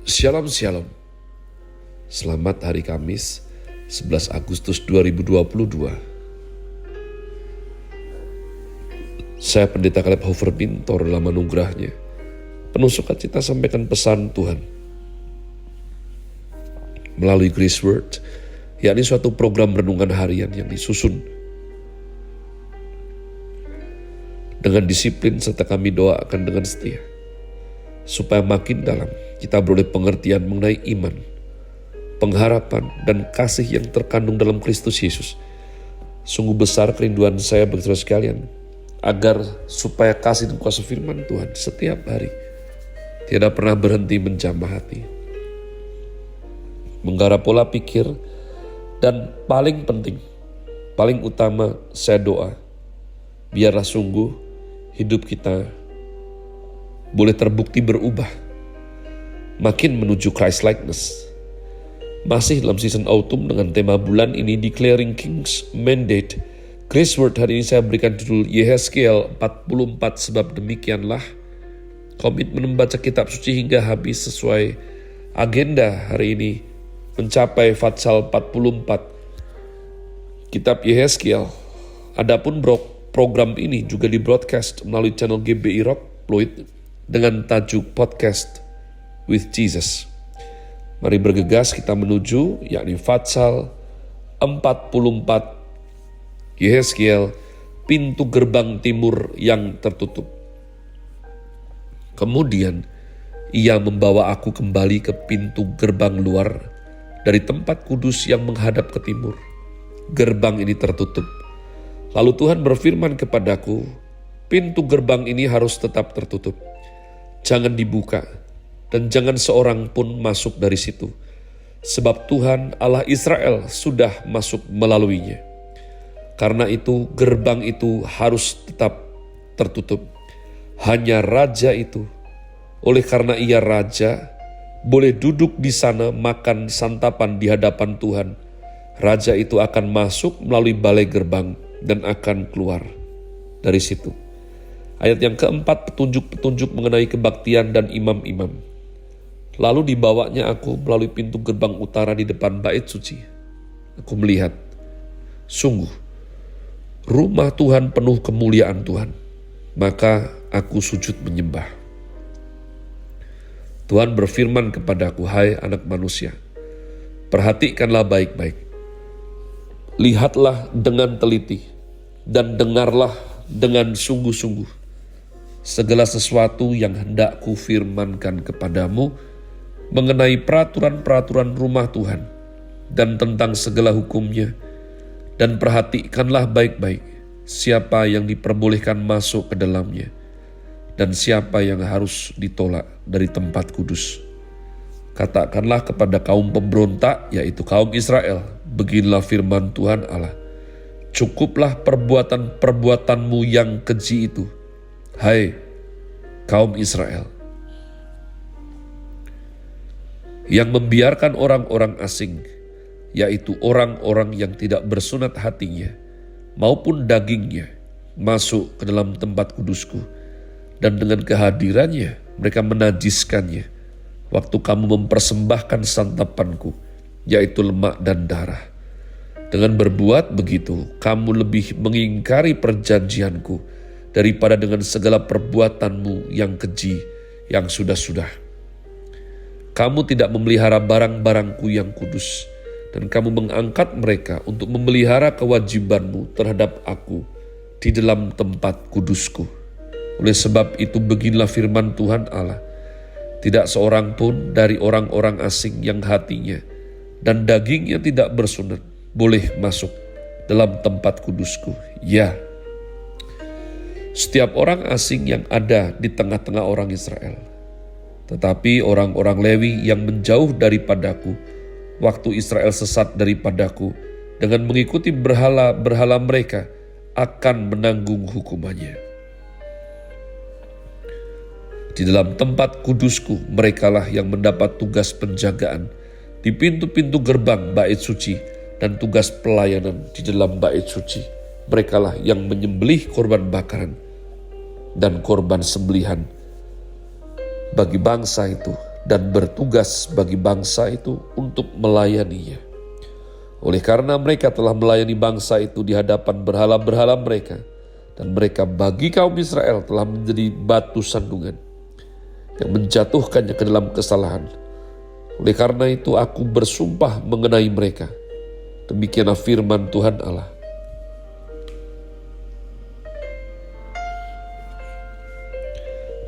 Shalom Shalom. Selamat hari Kamis 11 Agustus 2022. Saya Pendeta Caleb Hofer Bintor dalam anugerahnya penuh sukacita sampaikan pesan Tuhan melalui Grace Word, yakni suatu program renungan harian yang disusun dengan disiplin serta kami doakan dengan setia supaya makin dalam kita beroleh pengertian mengenai iman, pengharapan, dan kasih yang terkandung dalam Kristus Yesus. Sungguh besar kerinduan saya bagi saudara sekalian, agar supaya kasih dan kuasa firman Tuhan setiap hari tidak pernah berhenti menjamah hati, menggarap pola pikir, dan paling penting, paling utama saya doa, biarlah sungguh hidup kita boleh terbukti berubah makin menuju Christ likeness. Masih dalam season autumn dengan tema bulan ini Declaring King's Mandate. Grace Word hari ini saya berikan judul Yehezkiel 44, sebab demikianlah komitmen membaca kitab suci hingga habis sesuai agenda hari ini mencapai Fatsal 44 kitab Yehezkiel. Adapun program ini juga di broadcast melalui channel GBI Rock Fluid dengan tajuk Podcast with Jesus. Mari bergegas kita menuju yakni Fatsal 44 Yehezkiel, pintu gerbang timur yang tertutup. Kemudian ia membawa aku kembali ke pintu gerbang luar dari tempat kudus yang menghadap ke timur. Gerbang ini tertutup. Lalu Tuhan berfirman kepadaku, pintu gerbang ini harus tetap tertutup. Jangan dibuka. Dan jangan seorang pun masuk dari situ, sebab Tuhan Allah Israel sudah masuk melaluinya. Karena itu gerbang itu harus tetap tertutup. Hanya raja itu, oleh karena ia raja, boleh duduk di sana makan santapan di hadapan Tuhan. Raja itu akan masuk melalui balai gerbang dan akan keluar dari situ. Ayat yang keempat, petunjuk-petunjuk mengenai kebaktian dan imam-imam. Lalu dibawanya aku melalui pintu gerbang utara di depan bait suci. Aku melihat, sungguh, rumah Tuhan penuh kemuliaan Tuhan. Maka aku sujud menyembah. Tuhan berfirman kepadaku, hai anak manusia, perhatikanlah baik-baik. Lihatlah dengan teliti dan dengarlah dengan sungguh-sungguh segala sesuatu yang hendak kufirmankan kepadamu mengenai peraturan-peraturan rumah Tuhan dan tentang segala hukumnya, dan perhatikanlah baik-baik siapa yang diperbolehkan masuk ke dalamnya dan siapa yang harus ditolak dari tempat kudus. Katakanlah kepada kaum pemberontak, yaitu kaum Israel, beginilah firman Tuhan Allah, cukuplah perbuatan-perbuatanmu yang keji itu, hai kaum Israel, yang membiarkan orang-orang asing, yaitu orang-orang yang tidak bersunat hatinya maupun dagingnya, masuk ke dalam tempat kudusku, dan dengan kehadirannya mereka menajiskannya, waktu kamu mempersembahkan santapanku, yaitu lemak dan darah. Dengan berbuat begitu, kamu lebih mengingkari perjanjianku daripada dengan segala perbuatanmu yang keji yang sudah-sudah. Kamu tidak memelihara barang-barangku yang kudus, dan kamu mengangkat mereka untuk memelihara kewajibanmu terhadap aku di dalam tempat kudusku. Oleh sebab itu beginilah firman Tuhan Allah, tidak seorang pun dari orang-orang asing yang hatinya dan dagingnya tidak bersunat boleh masuk dalam tempat kudusku. Ya, setiap orang asing yang ada di tengah-tengah orang Israel. Tetapi orang-orang Lewi yang menjauh daripadaku, waktu Israel sesat daripadaku, dengan mengikuti berhala-berhala mereka, akan menanggung hukumannya. Di dalam tempat kudusku, merekalah yang mendapat tugas penjagaan di pintu-pintu gerbang bait suci dan tugas pelayanan di dalam bait suci. Merekalah yang menyembelih korban bakaran dan korban sembelihan bagi bangsa itu dan bertugas bagi bangsa itu untuk melayaninya. Oleh karena mereka telah melayani bangsa itu di hadapan berhala-berhala mereka, dan mereka bagi kaum Israel telah menjadi batu sandungan yang menjatuhkannya ke dalam kesalahan. Oleh karena itu aku bersumpah mengenai mereka. Demikianlah firman Tuhan Allah.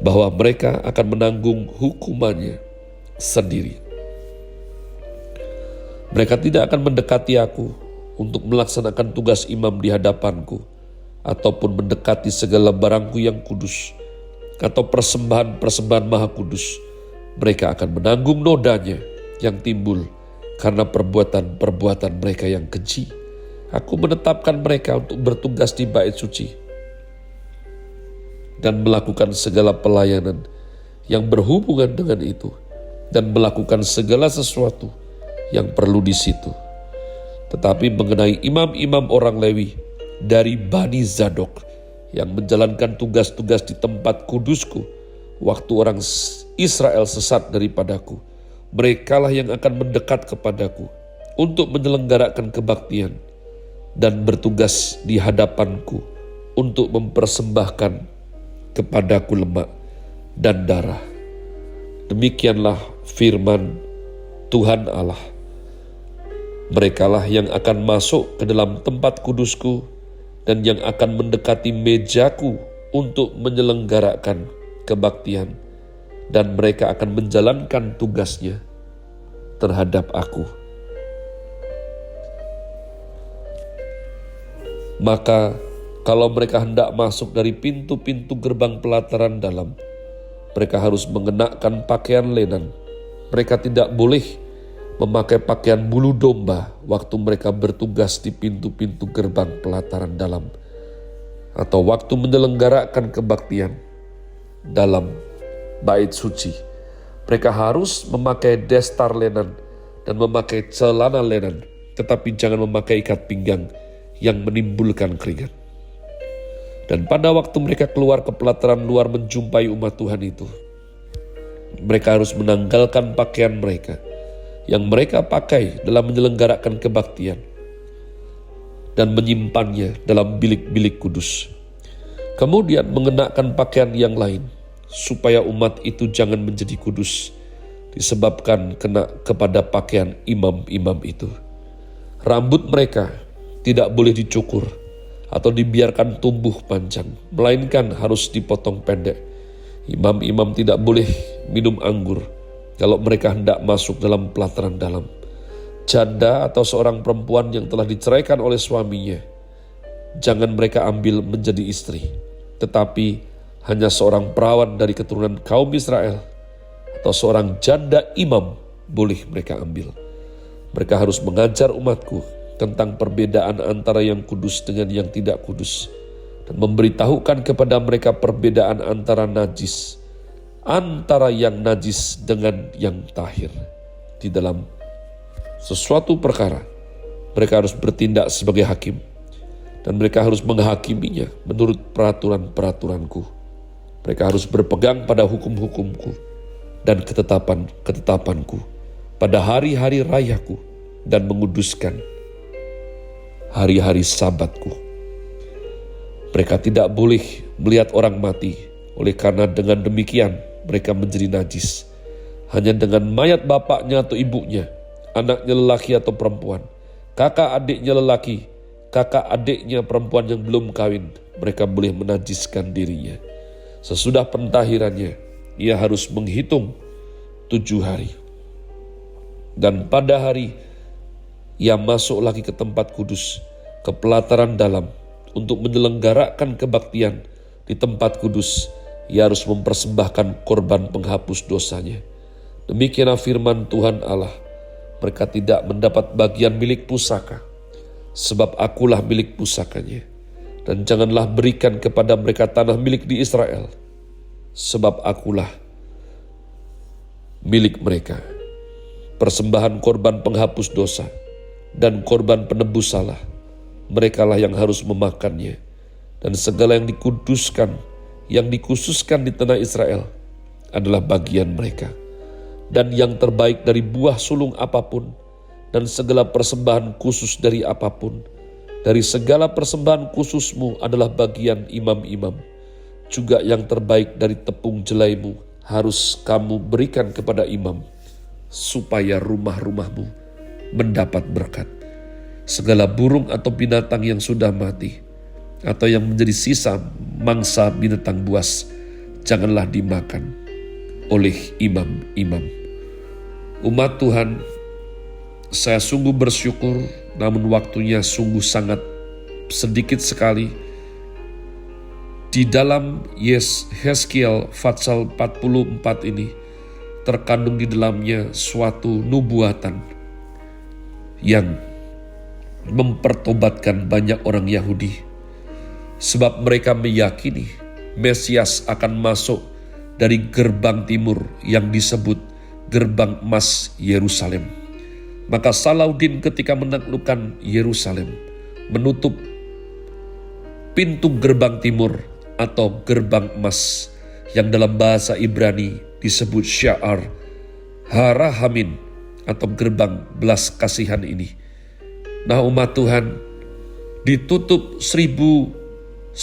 Bahwa mereka akan menanggung hukumannya sendiri. Mereka tidak akan mendekati aku untuk melaksanakan tugas imam di hadapanku, ataupun mendekati segala barangku yang kudus, atau persembahan-persembahan maha kudus. Mereka akan menanggung nodanya yang timbul karena perbuatan-perbuatan mereka yang keji. Aku menetapkan mereka untuk bertugas di bait suci dan melakukan segala pelayanan yang berhubungan dengan itu, dan melakukan segala sesuatu yang perlu di situ. Tetapi mengenai imam-imam orang Lewi dari Bani Zadok yang menjalankan tugas-tugas di tempat kudusku, waktu orang Israel sesat daripadaku, merekalah yang akan mendekat kepadaku untuk menyelenggarakan kebaktian dan bertugas di hadapanku untuk mempersembahkan kepadaku lemak dan darah. Demikianlah firman Tuhan Allah. Merekalah yang akan masuk ke dalam tempat kudusku dan yang akan mendekati mejaku untuk menyelenggarakan kebaktian, dan mereka akan menjalankan tugasnya terhadap aku. Maka kalau mereka hendak masuk dari pintu-pintu gerbang pelataran dalam, mereka harus mengenakan pakaian lenan. Mereka tidak boleh memakai pakaian bulu domba waktu mereka bertugas di pintu-pintu gerbang pelataran dalam, atau waktu menyelenggarakan kebaktian dalam bait suci. Mereka harus memakai destar lenan dan memakai celana lenan, tetapi jangan memakai ikat pinggang yang menimbulkan keringat. Dan pada waktu mereka keluar ke pelataran luar menjumpai umat Tuhan itu, mereka harus menanggalkan pakaian mereka yang mereka pakai dalam menyelenggarakan kebaktian dan menyimpannya dalam bilik-bilik kudus. Kemudian mengenakan pakaian yang lain, supaya umat itu jangan menjadi kudus disebabkan kena kepada pakaian imam-imam itu. Rambut mereka tidak boleh dicukur atau dibiarkan tumbuh panjang, melainkan harus dipotong pendek. Imam-imam tidak boleh minum anggur kalau mereka hendak masuk dalam pelataran dalam. Janda atau seorang perempuan yang telah diceraikan oleh suaminya, jangan mereka ambil menjadi istri, tetapi hanya seorang perawan dari keturunan kaum Israel atau seorang janda imam boleh mereka ambil. Mereka harus mengajar umatku tentang perbedaan antara yang kudus dengan yang tidak kudus, dan memberitahukan kepada mereka perbedaan antara najis, antara yang najis dengan yang tahir. Di dalam sesuatu perkara, mereka harus bertindak sebagai hakim, dan mereka harus menghakiminya menurut peraturan-peraturanku. Mereka harus berpegang pada hukum-hukumku dan ketetapan-ketetapanku pada hari-hari rayaku, dan menguduskan hari-hari sabatku. Mereka tidak boleh melihat orang mati, oleh karena dengan demikian mereka menjadi najis. Hanya dengan mayat bapaknya atau ibunya, anaknya lelaki atau perempuan, kakak adiknya lelaki, kakak adiknya perempuan yang belum kawin, mereka boleh menajiskan dirinya. Sesudah pentahirannya, ia harus menghitung 7 hari. Dan pada hari ia masuk lagi ke tempat kudus, ke pelataran dalam, untuk menyelenggarakan kebaktian di tempat kudus. Ia harus mempersembahkan korban penghapus dosanya. Demikianlah firman Tuhan Allah. Mereka tidak mendapat bagian milik pusaka, sebab akulah milik pusakanya. Dan janganlah berikan kepada mereka tanah milik di Israel, sebab akulah milik mereka. Persembahan korban penghapus dosa dan korban penebus salah, merekalah yang harus memakannya. Dan segala yang dikuduskan, yang dikhususkan di tanah Israel adalah bagian mereka. dan yang terbaik dari buah sulung apapun, dan segala persembahan khusus dari apapun. Dari segala persembahan khususmu adalah bagian imam-imam. Juga yang terbaik dari tepung jelaimu harus kamu berikan kepada imam, supaya rumah-rumahmu mendapat berkat. Segala burung atau binatang yang sudah mati, atau yang menjadi sisa mangsa binatang buas, janganlah dimakan oleh imam-imam. Umat Tuhan, saya sungguh bersyukur, namun waktunya sungguh sangat sedikit sekali. Di dalam Yeskiel pasal 44 ini terkandung di dalamnya suatu nubuatan yang mempertobatkan banyak orang Yahudi, sebab mereka meyakini Mesias akan masuk dari gerbang timur yang disebut gerbang emas Yerusalem. Maka Salahuddin ketika menaklukkan Yerusalem menutup pintu gerbang timur atau gerbang emas yang dalam bahasa Ibrani disebut Sya'ar Harahamin atau gerbang belas kasihan ini. Nah, umat Tuhan, ditutup 1187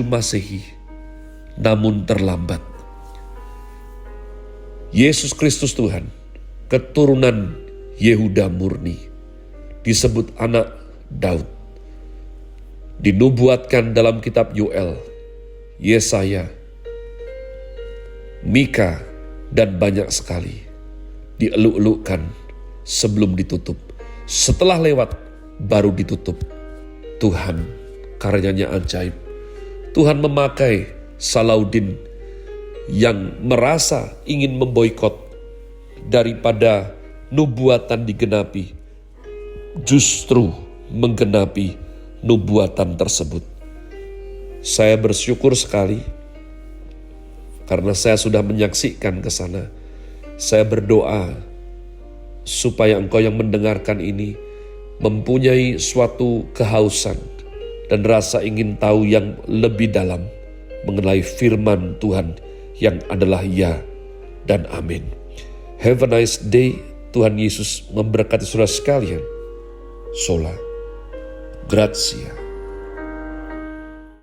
Masehi, namun terlambat. Yesus Kristus Tuhan, keturunan Yehuda murni, disebut anak Daud, dinubuatkan dalam kitab Yoel, Yesaya, Mika, dan banyak sekali dieluk-elukkan sebelum ditutup. Setelah lewat, baru ditutup. Tuhan, karyanya ajaib. Tuhan memakai Salahuddin yang merasa ingin memboikot daripada nubuatan digenapi, justru menggenapi nubuatan tersebut. Saya bersyukur sekali karena saya sudah menyaksikan ke sana. Saya berdoa supaya engkau yang mendengarkan ini mempunyai suatu kehausan dan rasa ingin tahu yang lebih dalam mengenai firman Tuhan yang adalah ya dan amin. Have a nice day. Tuhan Yesus memberkati saudara sekalian. Sola Gratia.